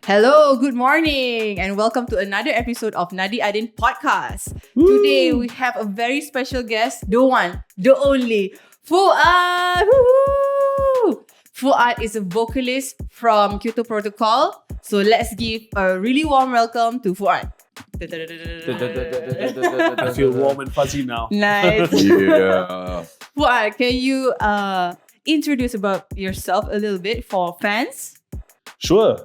Hello, good morning, and welcome to another episode of Nadi Adin Podcast. Today we have a very special guest, the one, the only, Fuad. Woo-hoo! Fuad is a vocalist from Kyoto Protocol. So let's give a really warm welcome to Fuad. I feel warm and fuzzy now. Nice. Yeah. Fuad, can you introduce about yourself a little bit for fans? Sure.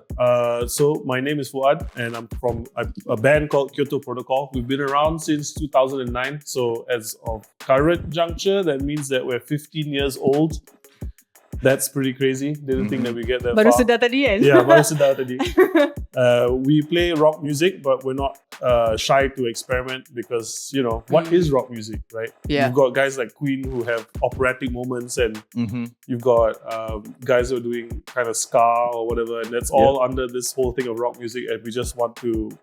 So my name is Fuad and I'm from a band called Kyoto Protocol. We've been around since 2009. So as of current juncture, that means that we're 15 years old. That's pretty crazy. Didn't think that we get that Baru far. sedar tadi kan? Yeah, baru sedar tadi. We play rock music, but we're not shy to experiment because, you know, what is rock music, right? Yeah. You've got guys like Queen who have operatic moments and you've got guys who are doing kind of ska or whatever, and that's all under this whole thing of rock music, and we just want to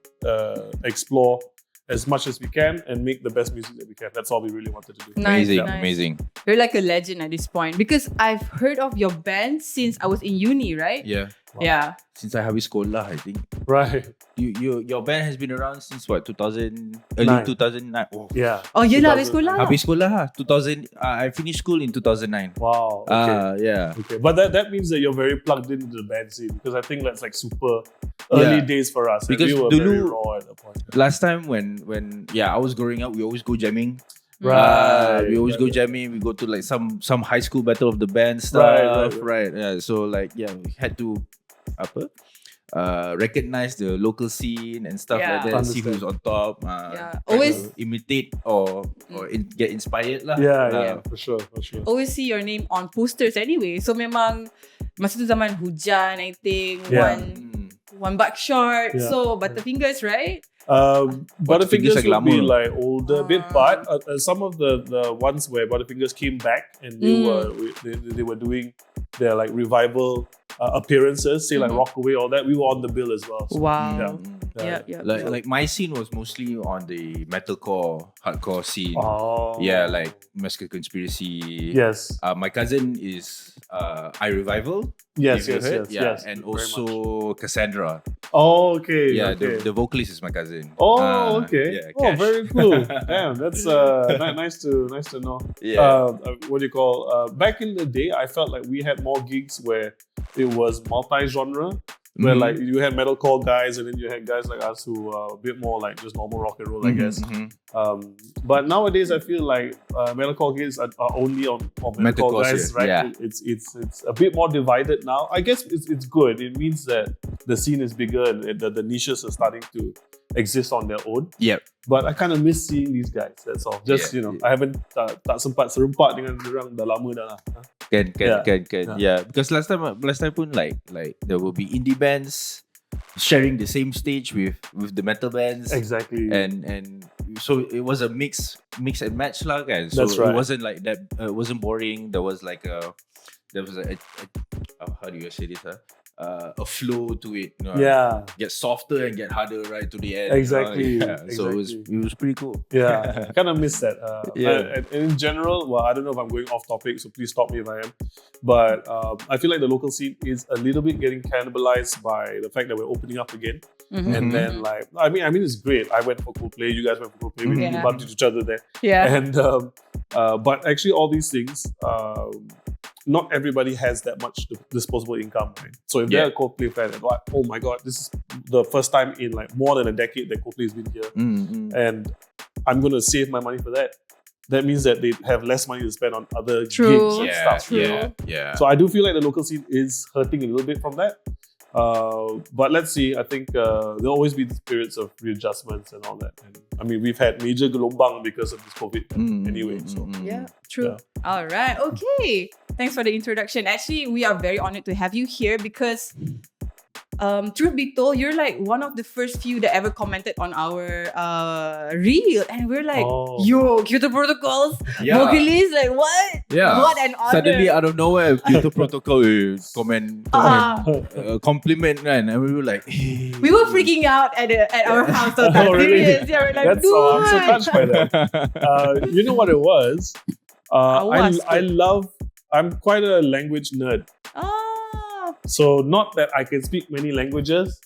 explore as much as we can and make the best music that we can. That's all we really wanted to do. Nice, Amazing, nice. amazing. You're like a legend at this point because I've heard of your band since I was in uni, right? Yeah. Yeah. Since I habis sekolah, I think. Right. Your band has been around since what? 2000, Nine. early 2009. Oh. Yeah. Oh, yelah, 2000. habis sekolah. Habis sekolah lah. 2000. I finished school in 2009. Wow. Okay. Yeah. Okay. But that means that you're very plugged into the band scene because I think that's like super early days for us. And Because we were very dulu- raw at that point. Last time when I was growing up, we always go jamming. Right. We always go jamming. We go to like some high school battle of the band stuff. Right. Yeah. So like we had to recognize the local scene and stuff Yeah. like that. See who's on top. Yeah. try Always- to imitate or get inspired lah. Yeah, for sure. Always see your name on posters anyway. So memang masa tu zaman hujan, I think. Yeah. One back short. Yeah. So Butterfingers, right? Butterfingers like would be lama. like older bit, but some of the ones where Butterfingers came back and they were doing their like revival appearances, say like Rockaway, all that. We were on the bill as well. So, Wow. Yeah. Yeah. Like my scene was mostly on the metalcore, hardcore scene. Oh. Yeah, like Massacre Conspiracy. Yes. My cousin is I Revival. Yes. if you heard. Yes. And Very also Cassandra. Oh, okay. Yeah, Okay. the vocalist is my cousin. Oh, okay. Yeah, Oh, Cash. very cool. Damn, that's nice to know. Yeah. What do you call? Back in the day, I felt like we had more gigs where it was multi-genre. Where like you had metalcore guys and then you had guys like us who are a bit more like just normal rock and roll, I guess. But nowadays I feel like metalcore gigs are only on metalcore Metalcore, guys, right? yeah. It's a bit more divided now. I guess it's good. It means that the scene is bigger and the niches are starting to exist on their own. Yep. But I kind of miss seeing these guys. That's all. Just I haven't tak sempat serempak dengan orang dah lama dah lah. Can. Yeah. Yeah. Because last time pun like there will be indie bands sharing the same stage with the metal bands. Exactly. And so it was a mix and match lah kan. So That's right. it wasn't like that. It wasn't boring. There was a how do you say this? A flow to it. You know, Yeah. Get softer and get harder right to the end. Exactly. So it was pretty cool. Yeah, kind of miss that. Yeah. And in general, well, I don't know if I'm going off topic, so please stop me if I am. But I feel like the local scene is a little bit getting cannibalized by the fact that we're opening up again. And then like, I mean, it's great. I went for Coldplay. You guys went for Coldplay. We bumped into each other there. Yeah. And but actually, all these things. Not everybody has that much disposable income, right? So if they're a Coldplay fan, they're like, oh my god, this is the first time in like more than a decade that Coldplay has been here, and I'm gonna save my money for that. That means that they have less money to spend on other gigs and stuff. Yeah. So I do feel like the local scene is hurting a little bit from that. But let's see. I think there'll always be the periods of readjustments and all that. And I mean, we've had major gelombang because of this COVID anyway. So Yeah, true. Yeah. All right. Okay. Thanks for the introduction. Actually, we are very honored to have you here because truth be told, you're like one of the first few that ever commented on our reel, and we're like, yo, Kyoto Protocols, vocalist, like what? Yeah. What an honor. Suddenly out of nowhere, Kyoto Protocol comment compliment, right? And we were like, we were freaking out at our house. So Oh, really? serious. Yeah, we're like, that's all. I'm so dude. touched by that. You know what it was? I'm quite a language nerd. Ah. So not that I can speak many languages,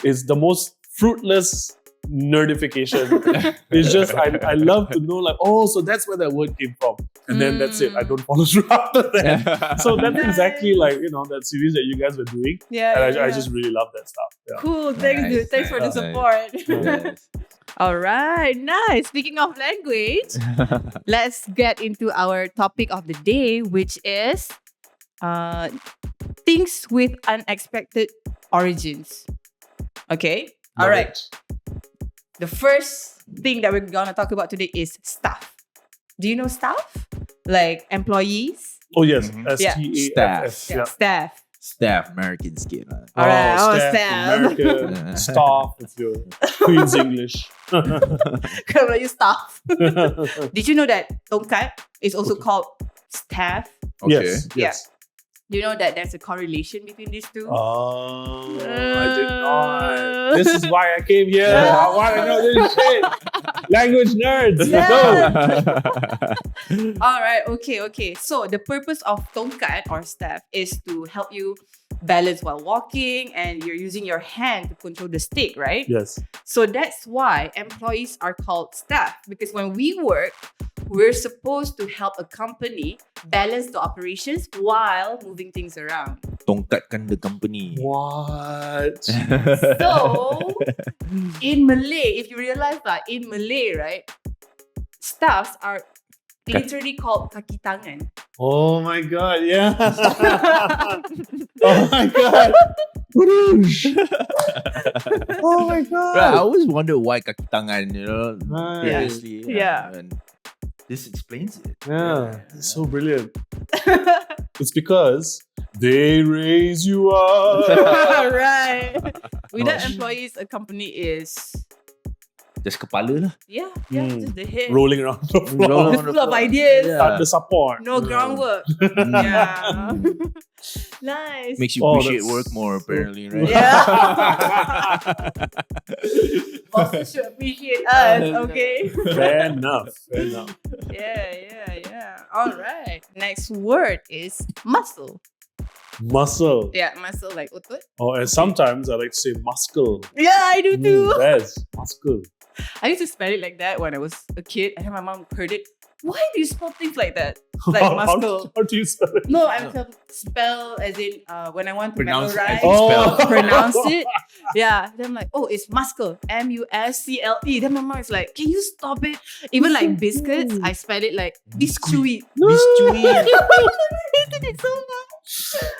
is the most fruitless nerdification. It's just I love to know like, oh, so that's where that word came from, and then that's it. I don't follow through after that. So that's exactly like that series that you guys were doing, and I just really love that stuff. Yeah. Cool. Thanks, Nice, dude. Thanks for the nice. support. Yes. All right, nice. Speaking of language, let's get into our topic of the day, which is things with unexpected origins. Okay. All Love right. it. The first thing that we're gonna talk about today is staff. Do you know staff? Like employees? Oh yes, Mhm. STAFF. Yeah. Staff. Staff, American skin. All right. Oh, staff, staff. American, staff, if you're Queen's English. Kalau you staff. Did you know that tongkat is also called staff? Okay. Yes. Do you know that there's a correlation between these two? Oh, I did not. This is why I came here. I want to know this shit. Language nerds. Let's go. All right, okay. So the purpose of tongkat or staff is to help you balance while walking, and you're using your hand to control the stick, right? Yes. So that's why employees are called staff, because when we work, we're supposed to help a company balance the operations while moving things around. Tongkatkan the company. What? So in Malay, if you realize that in Malay, right, staffs are literally called kaki tangan. Oh my god, yeah. Oh my god. Whoosh. Oh my god. Right, I always wonder why kaki tangan, Right. previously. Yeah. And this explains it. Yeah, it's so brilliant. It's because they raise you up. Right. Without Oh. employees, a company is Just kepala lah. just the head. Rolling around the floor. Rolling It's full of ideas. Yeah. Under support. No groundwork. Yeah. Nice. Makes you Oh, appreciate that's work more, so apparently, cool. right? Yeah. Bosses should appreciate us, okay? Fair enough. Fair enough. Yeah. All right. Next word is muscle. Muscle. Yeah, muscle like otot. Oh, and sometimes I like to say muscle. Yeah, I do too. Yes, muscle. I used to spell it like that when I was a kid, and then my mom heard it. Why do you spell things like that? Like muscle. How do you spell it? No, I'm spell as in when I want to Pronounce it memorize, as you spell. pronounce it. Yeah. Then I'm like, oh, it's muscle. MUSCLE. Then my mom is like, can you stop it? Even like biscuits, I spell it like biscuit. Biscuit. I hated it so much.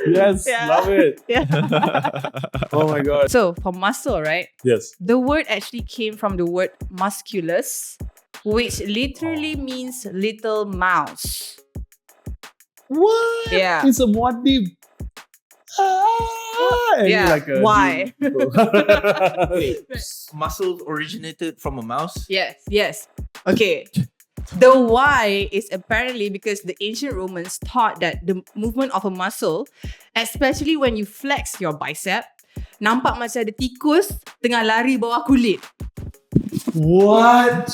Yes, Yeah. love it. Yeah. Oh my god. So for muscle, right? Yes. The word actually came from the word musculus, which literally means little mouse. What? Yeah. It's a what deep. Yeah, why? Wait, muscles originated from a mouse? Yes. Okay. The why is apparently because the ancient Romans thought that the movement of a muscle, especially when you flex your bicep, nampak macam ada tikus tengah lari bawah kulit. What?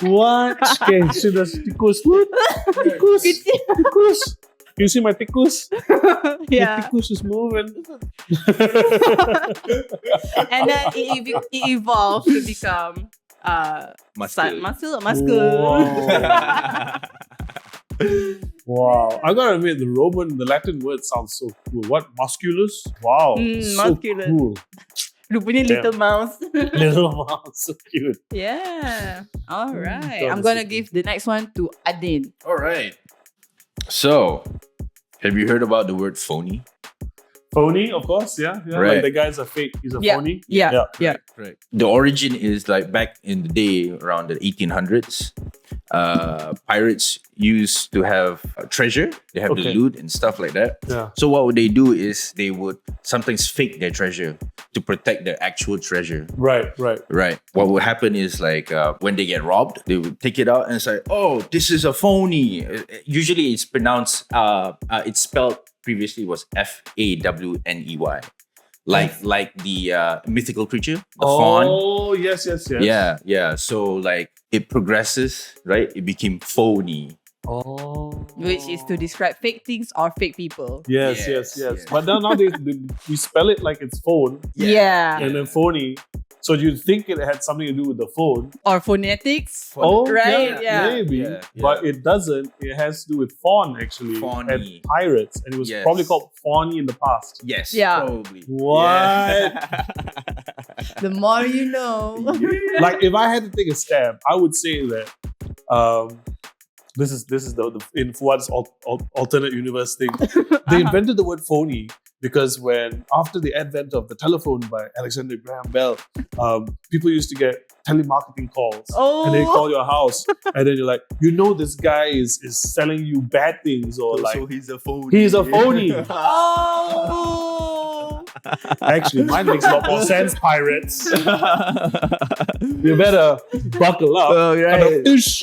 What? Okay, so there's tikus. What? Tikus. Tikus. You see my tikus? Yeah. The tikus is moving. And then it evolved to become Muscle. muscle. Wow. I gotta admit, the Latin word sounds so cool. What? Musculus? Wow. So musculus. cool. Rupanya Damn. little mouse. Little mouse, so cute. Yeah. All right. God, I'm that's gonna so give the next one to Adin. All right. So, have you heard about the word phony? Phony, of course, yeah. Right. Like the guy's a fake, he's a Yeah. phony. Yeah. Right. The origin is like back in the day, around the 1800s. Pirates used to have a treasure. They have the Okay. loot and stuff like that. Yeah. So what would they do is they would sometimes fake their treasure to protect their actual treasure. Right. Right. What would happen is like when they get robbed, they would take it out and say, "Oh, this is a phony." Usually, it's pronounced. It's spelled previously was FAWNEY, like the mythical creature, the fawn. Oh, yes. Yeah. So like it progresses, right? It became phony. Oh. which is to describe fake things or fake people. Yes. Yes. But now nowadays we spell it like it's phone Yeah. and then phony. So you'd think it had something to do with the phone. Or phonetics. Oh, right? Yeah. maybe. Yeah. But it doesn't. It has to do with fawn actually. Fawny. And pirates. And it was Yes. probably called fawny in the past. Yes, Yeah. probably. What? Yeah. The more you know. Like if I had to take a stab, I would say that this is the in Fuad's alternate universe thing. They invented the word phony because when after the advent of the telephone by Alexander Graham Bell, people used to get telemarketing calls and they call your house and then you're like, this guy is selling you bad things or like so he's a phony. he's a phony. Oh. Actually, mine makes a lot more sense, pirates. You better buckle up. Oh, right. Ish.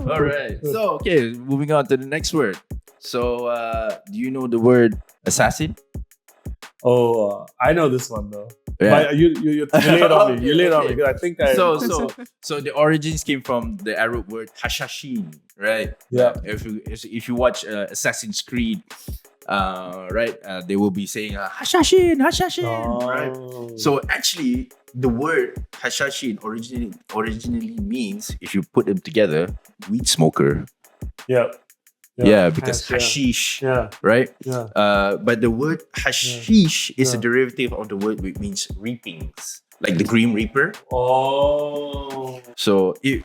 All right. So, okay, moving on to the next word. So, do you know the word assassin? Oh, I know this one though. Yeah. But you lay it on me. Okay, You lay it on okay. me. 'Cause I think I. So the origins came from the Arab word hashashin, right? Yeah. If you watch Assassin's Creed, right, they will be saying hashashin, right? Oh. So actually, the word hashashin originally means, if you put them together, weed smoker. Yeah. Yeah, because Yeah. hashish, Yeah. right? Yeah. But the word hashish is a Yeah. derivative of the word which means reapings, like the Grim Reaper. Oh. So it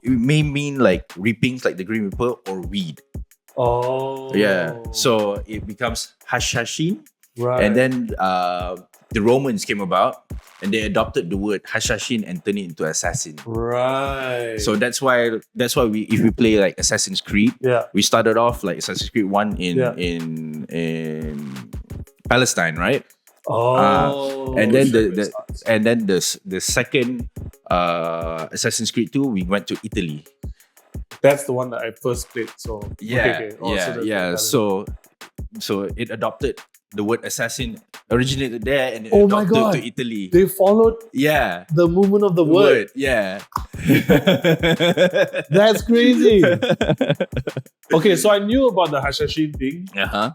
may mean like reapings, like the Grim Reaper, or weed. Oh. Yeah. So it becomes hashashin, Right. and then the Romans came about and they adopted the word hashashin and turned it into assassin. Right. So that's why we, if we play like Assassin's Creed, yeah. we started off like Assassin's Creed 1 in Palestine, right? Oh. And then Shit, the and then the second Assassin's Creed 2, we went to Italy. That's the one that I first played. So Yeah, okay. Oh, that's yeah. the So it adopted the word assassin, originated there, and it Oh my adopted God. to Italy. they followed Yeah. the movement of the word. Yeah. That's crazy. Okay, so I knew about the hashashin thing. Uh-huh.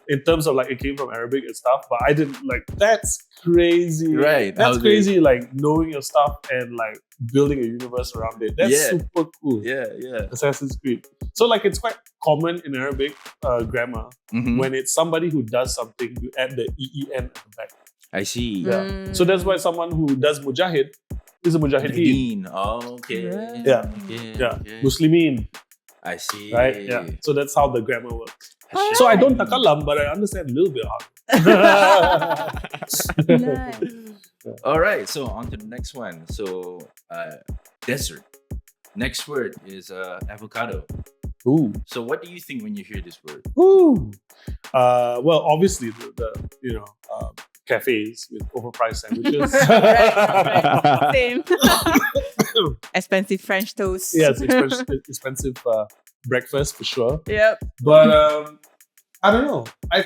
In terms of like it came from Arabic and stuff, but I didn't like that's crazy. Right. That's How crazy, like knowing your stuff and like building a universe around it. That's Yeah. super cool. Yeah. Assassin's Creed. So like it's quite common in Arabic grammar Mhm. when it's somebody who does something, you add the EEN at the back. I see. Yeah. So that's why someone who does mujahid is a mujahideen. Mujahideen. Oh, okay. Right. Yeah. Okay. Yeah. Okay. Muslimin, I see. right? Yeah. So that's how the grammar works. Hashashin. So I don't takalam, but I understand a little bit how. Nice. All right, so on to the next one. So, desert. Next word is avocado. Ooh. So, what do you think when you hear this word? Ooh. Well, obviously the cafes with overpriced sandwiches. right. Same. Expensive French toast. Yes, expensive breakfast for sure. Yep. But I don't know. I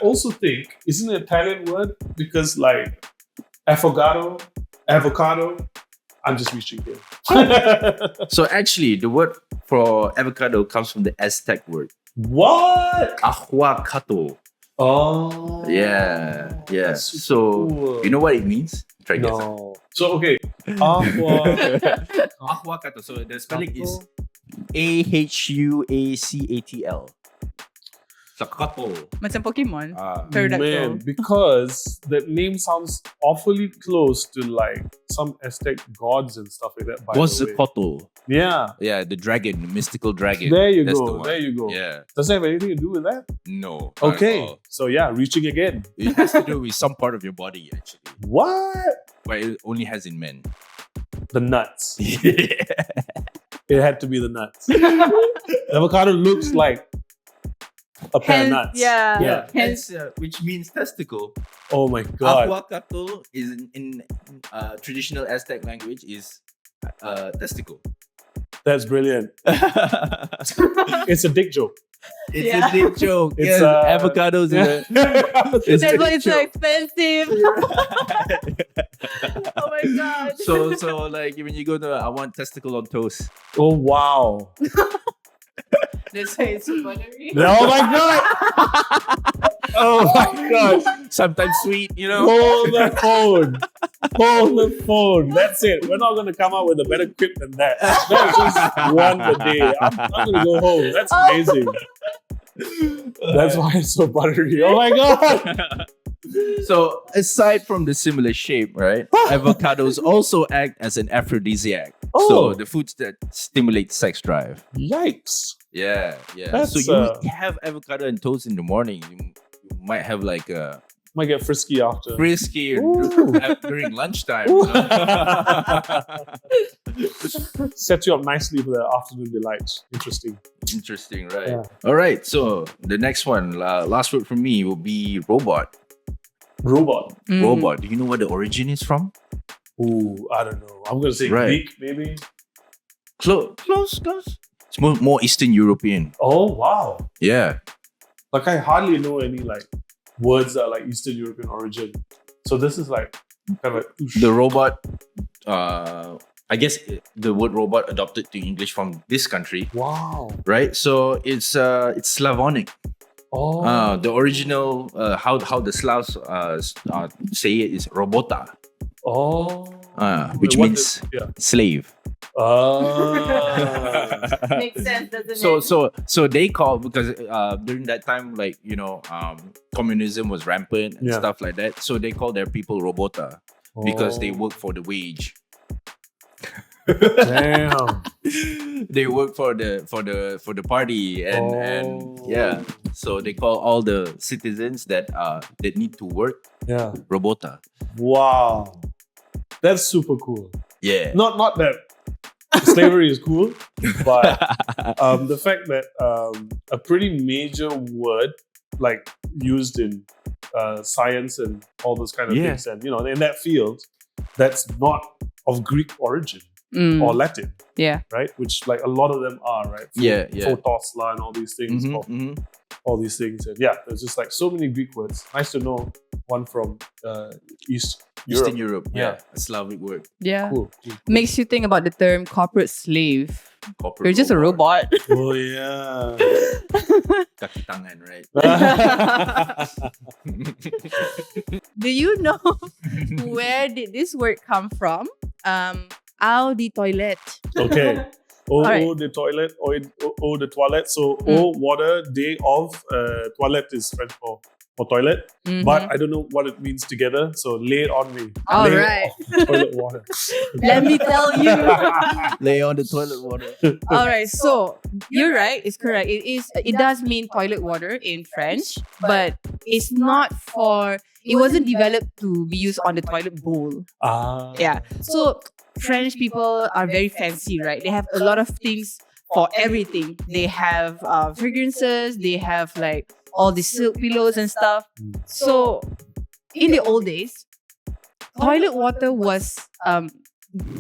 also think, isn't it an Italian word? Because like avocado. I'm just reaching here. So, actually, the word for avocado comes from the Aztec word What? ahuacato. Oh. Yeah. That's super So, cool. you know what it means? Try guess. No. So okay. Aqua. Ahuacato. So, the spelling is AHUACATL. Sakato. Macam Pokemon. Ah. Pterodactyl. Man, because that name sounds awfully close to like some Aztec gods and stuff like that. By the way. Quetzalcoatl. Yeah. Yeah, the dragon, the mystical dragon. There you That's the go. one. There you go. Yeah. Does it have anything to do with that? No. not at Okay. all. So yeah, reaching again. It has to do with some part of your body, actually. What? But it only has in men. The nuts. Yeah. It had to be the nuts. Avocado looks like a pair of nuts. Yeah. Yeah. Hence, Which means testicle. Oh my god. Ahuacato is in traditional Aztec language is testicle. That's brilliant. It's a dick joke. It's Yeah. a dick joke. It's, Yes, avocados is a that's why it's so expensive. Oh my god. So like when you go to, I want testicle on toast. Oh wow. That's why it's so buttery. Oh my god. Oh my god. Sometimes sweet, you know. Hold the phone. Hold the phone. That's it. We're not gonna come up with a better quip than that. That's just one a day. I'm gonna go home. That's amazing. That's why it's so buttery. Oh my god. So aside from the similar shape, right? Avocados also act as an aphrodisiac. Oh. So the foods that stimulate sex drive. Yikes. Yeah. That's, So you have avocado and toast in the morning. You might have like a Might get frisky after. frisky during lunchtime. Set you up nicely for the afternoon delights. Interesting. Interesting, right? Yeah. All right. So the next one, last word from me will be robot. Robot. Robot. Do you know where the origin is from? Ooh, I don't know. I'm gonna say Right. Greek, maybe. Close. It's more Eastern European. Oh wow. Yeah. Like I hardly know any like words that are like Eastern European origin. So this is like kind of like oosh. The robot, I guess the word robot adopted to English from this country, Wow. right? So it's Slavonic. Oh. The original, how the Slavs say it is robota, Oh. which Wait, what means yeah. slave. Makes sense, doesn't it? So they call, because during that time, like communism was rampant and Yeah. stuff like that. So they call their people robota because they Oh. work for the wage. Damn. They work for the party and Oh. yeah. So they call all the citizens that need to work Yeah. robota. Wow. That's super cool. Yeah. Not that slavery is cool, but the fact that a pretty major word like used in science and all those kind of Yeah. things, and in that field, that's not of Greek origin or Latin, Yeah. right? Which like a lot of them are, right? Yeah. Photosla and all these things, all these things, and yeah, there's just like so many Greek words. Nice to know one from Eastern Europe. Yeah. Yeah. A Slavic word. Yeah. Cool. Makes you think about the term corporate slave. Corporate You're just a robot. Oh yeah. Kaki tangan, right? Do you know where did this word come from? Au di toilet. Okay. Oh, Alright. the toilet. Oh, the toilet. So, water, day of, toilet is French for toilet. Mhm. But I don't know what it means together. So, lay it on me. All Lay it right. on toilet water. Let me tell you. Lay on the toilet water. All right, so you're right. It's correct. It does mean toilet water in French, but it's not for. It wasn't developed to be used on the toilet bowl. Ah. Yeah. So French people are very fancy, right? They have a lot of things for everything. They have fragrances. They have like all the silk pillows and stuff. So in the old days, toilet water was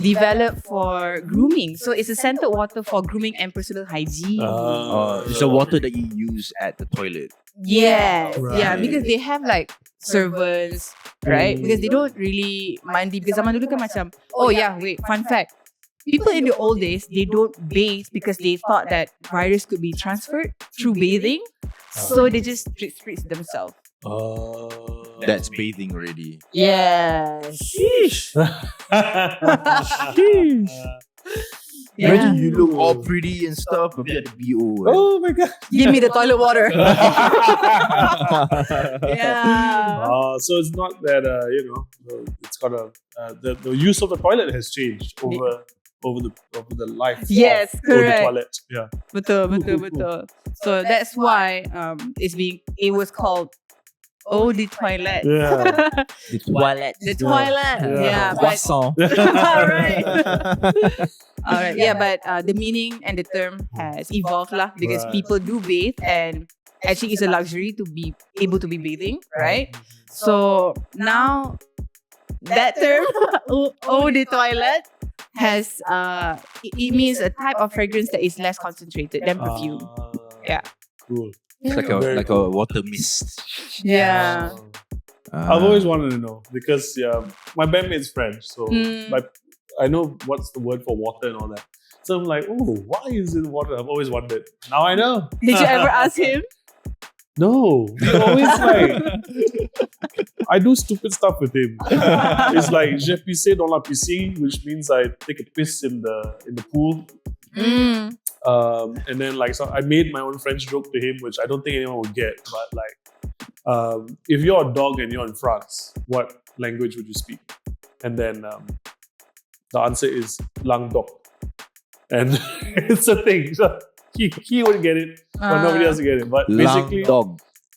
developed for grooming. So it's a scented water for grooming and personal hygiene. It's the water that you use at the toilet. Yes. Right. Yeah, because they have like servants, right? Because they don't really mandi. Because zaman dulu kan macam, oh yeah, wait, fun fact. People in the old days, they don't bathe because they thought that virus could be transferred through bathing. So they just spritz themselves. That's bathing already. Yes. Sheesh. Imagine you look all pretty and stuff, but at the BO. Oh my god. Give me the toilet water. Yeah. So it's not that it's got the use of the toilet has changed over the life. Yes, of correct. the toilet. Yeah. Betul. So that's why it was called the toilet. Yeah. The toilet. The toilet. Yeah. Yeah. But, Croissant. all right. Yeah, but the meaning and the term has evolved lah because Right. people do bathe and actually it's a luxury to be able to be bathing, right? So now that term, the toilet, has it means a type of fragrance that is less concentrated than perfume. Yeah. Cool. It's like Very a water mist. Yeah. I've always wanted to know because my bandmate's French, so like I know what's the word for water and all that. So I'm like, oh, why is it water? I've always wondered. Now I know. Did you ever ask him? No, he always like I do stupid stuff with him. It's like j'ai pissé dans la piscine, which means I take a piss in the pool. And then like so I made my own French joke to him, which I don't think anyone would get. But like, if you're a dog and you're in France, what language would you speak? And then the answer is Languedoc, and it's a thing. So he would get it, but nobody else would get it. But basically,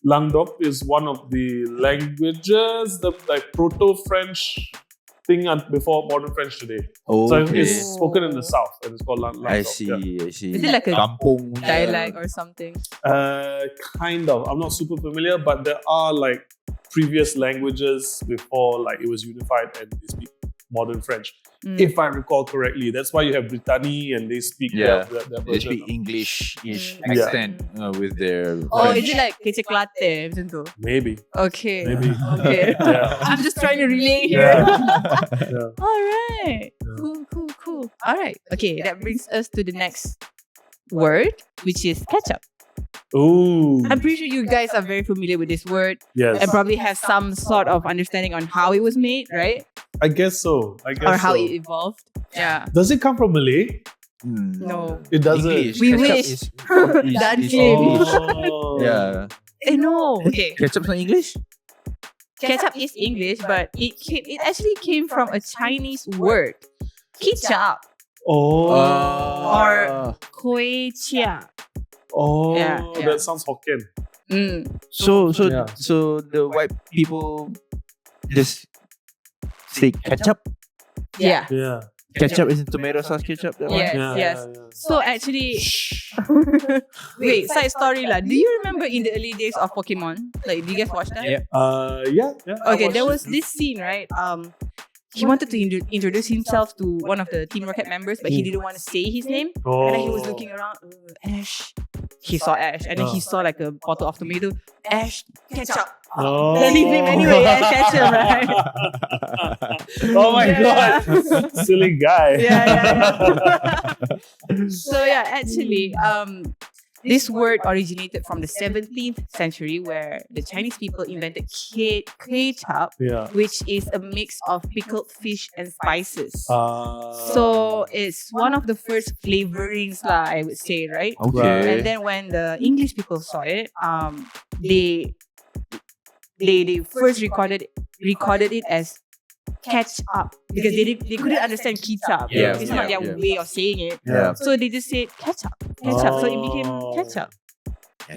Languedoc is one of the languages, the like proto-French thing before modern French today. Oh, So it's spoken in the south, and it's called Languedoc. I see. Is it like a Kampung dialect or something? Kind of. I'm not super familiar, but there are like previous languages before like it was unified and they speak modern French. If I recall correctly, that's why you have Brittany and they speak their They version. speak English-ish accent with their. Oh, French. is it like kece klate macam tu? Maybe. Okay. Maybe. Okay. Yeah. I'm just trying to relay here. Yeah. All right. Cool. All right. Okay, that brings us to the next word, which is ketchup. Ooh. I'm pretty sure you guys are very familiar with this word Yes. and probably have some sort of understanding on how it was made, right? I guess so. Or how it evolved. Yeah. Does it come from Malay? No. It doesn't. English. We Ketchup wish. is That is claim. English. Oh. Yeah. No. Okay. Ketchup's not English? Ketchup is English, but it actually came from a Chinese word. Ketchup. Oh. Or Koi chia. Oh. Yeah. That sounds Hokkien. So Yeah. the white people just say ketchup. Yeah. Yeah. Ketchup is tomato sauce ketchup. That one? Yes, Yeah, yes. yeah. So actually, wait, side story lah. Do you remember in the early days of Pokemon? Like, do you guys watch that? Yeah. Yeah. I Okay, watched there it. was this scene, right? He wanted to introduce himself to one of the Team Rocket members, but he didn't want to say his name. Oh. And then he was looking around, Ash. He saw Ash, and then he saw like a bottle of tomato. Ash, ketchup. Oh. Then his name anyway, Ash Ketchup, right? Oh my Yeah. god. Silly guy. Yeah. So yeah, actually, this word originated from the 17th century, where the Chinese people invented ketchup, Yeah. which is a mix of pickled fish and spices. Uh, So it's one of the first flavorings, lah, I would say, right? Okay. And then when the English people saw it, they first recorded it as catch up because they couldn't understand ketchup. Yeah, It's not their yeah. way of saying it. Yeah. So they just said ketchup. So it became ketchup.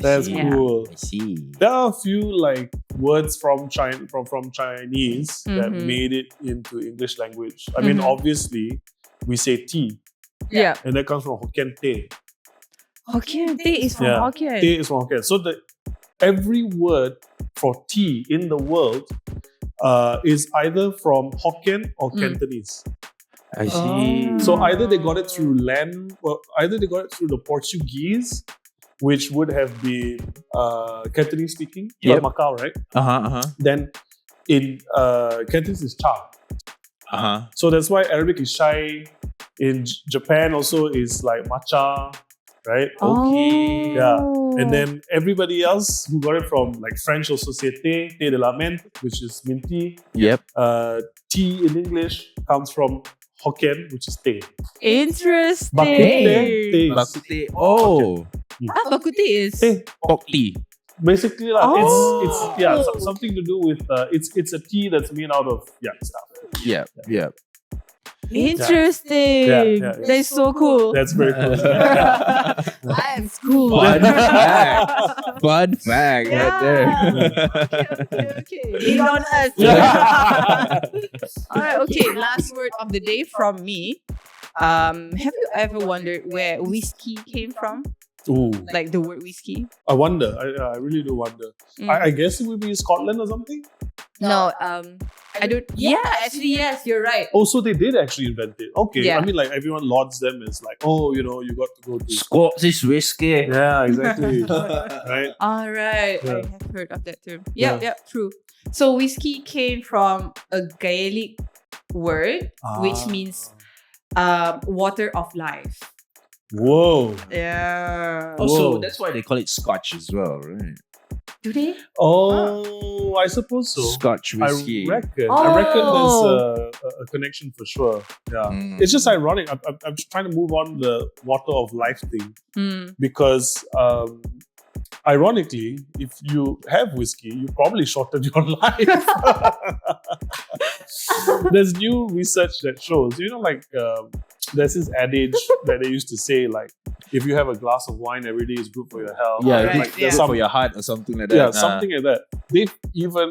That's Yeah. cool. I see. There are a few like words from Chinese that Mhm. made it into English language. I mean, obviously, we say tea, Yeah. and that comes from Hokkien teh. Hokkien. Teh is from Yeah. Hokkien. Teh is from Hokkien. So every word for tea in the world is either from Hokkien or Cantonese. I see. So either they got it through either they got it through the Portuguese, which would have been Cantonese speaking, Yep. Macau, right? Uh-huh. Then in Cantonese is cha. Uh-huh. So that's why Arabic is shai. In Japan also is like matcha, right? Okay. Yeah. And then everybody else who got it from like French also say thé de la menthe, which is mint tea. Yep. Tea in English comes from Hokkien, which is teh. Interesting. Bak kut teh, teh. Bak kut teh. Oh. Bak kut teh is. Teh. Pork tea. Basically, like, Oh. it's something to do with it's a tea that's made out of stuff. Yeah. Interesting. Yeah. That is so cool. That's very cool. That's cool. Fun fact right there. Okay. Lean on us. All right. Okay. Last word of the day from me. Have you ever wondered where whiskey came from? Ooh, Like the word whiskey? I wonder. I really do wonder. I guess it would be Scotland or something. No. I don't. Yeah. Actually, yes. You're right. Oh, so they did actually invent it. Okay. Yeah. I mean, like everyone lauds them as like, oh, you got to go to. Scottish whiskey. Yeah, exactly. Right. All right. Yeah. I have heard of that term. Yep. True. So whiskey came from a Gaelic word, which means water of life. Whoa. Yeah. Also, Whoa. that's why they call it Scotch as well, right? Do they? Oh, I suppose so. Scotch whiskey. I reckon. Oh. I reckon there's a connection for sure. Yeah. Mm. It's just ironic. I'm just trying to move on the water of life thing Mm. because, ironically, if you have whiskey, you probably shorten your life. There's new research that shows, there's this adage that they used to say, like, if you have a glass of wine every day, it's good for your health. Yeah, Right, like, yeah. for your heart or something like that. Yeah, something like that.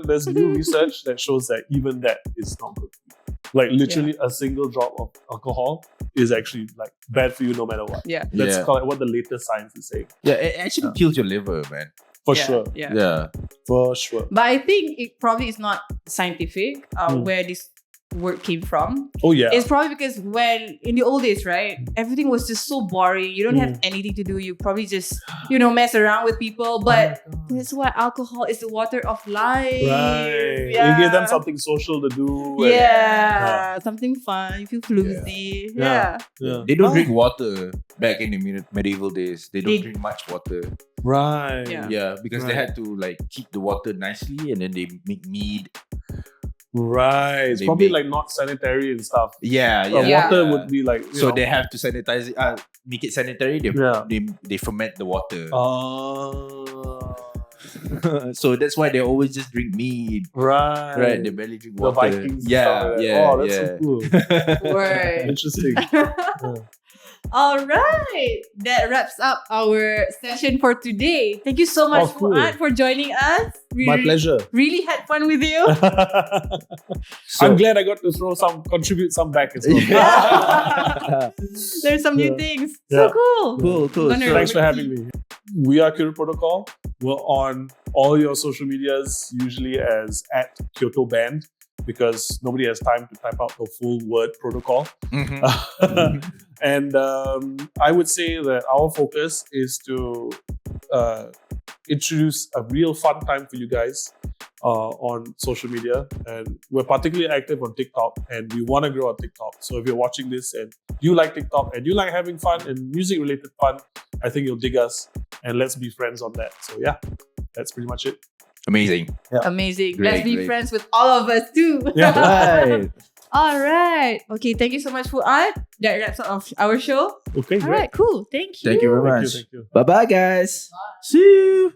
There's new research that shows that even that is not good. Like literally a single drop of alcohol is actually like bad for you no matter what. Yeah. That's Yeah. called what the latest science is saying. Yeah, it actually kills your liver, man. For Yeah, sure. Yeah. Yeah. For sure. But I think it probably is not scientific Mm. where this word came from. Oh yeah. It's probably because when in the old days, right, everything was just so boring. You don't have anything to do. You probably just, mess around with people. But that's why alcohol is the water of life. Right. Yeah. You give them something social to do. Yeah. Something fun. You feel floozy. Yeah. Yeah. They don't drink water back in the medieval days. They don't They- drink much water. Right. Yeah. Yeah, because they Right. had to like keep the water nicely and then they make mead. Right. It's They probably make- like not sanitary and stuff. Yeah, Yeah. Water would be like So they have to sanitize it, make it sanitary. They, Yeah. they ferment the water. Oh. So that's why they always just drink mead. Right. Right, they barely drink The water. Vikings. and Yeah, stuff like that. yeah. Oh, that's yeah. so cool. Word. Interesting. All right. That wraps up our session for today. Thank you so much, Oh, cool. Fuad, for joining us. We My pleasure. really had fun with you. I'm glad I got to contribute some back as well. There's some new Yeah. things. Yeah. So cool. Cool, cool. Gonna- Thanks for having me. We are Kyoto Protocol. We're on all your social medias, usually as @Kyoto Band, because nobody has time to type out the full word protocol. Mhm. And I would say that our focus is to introduce a real fun time for you guys on social media. And we're particularly active on TikTok, and we want to grow on TikTok. So if you're watching this and you like TikTok and you like having fun and music-related fun, I think you'll dig us, and let's be friends on that. So yeah, that's pretty much it. Amazing. Amazing. Great, Let's be great. friends with all of us too. Yeah. Right. All right. Okay. Thank you so much, Fuad. That wraps up our show. Okay, All great. right. Cool. Thank you. Thank you very Thank much. you. Bye bye, guys. See you.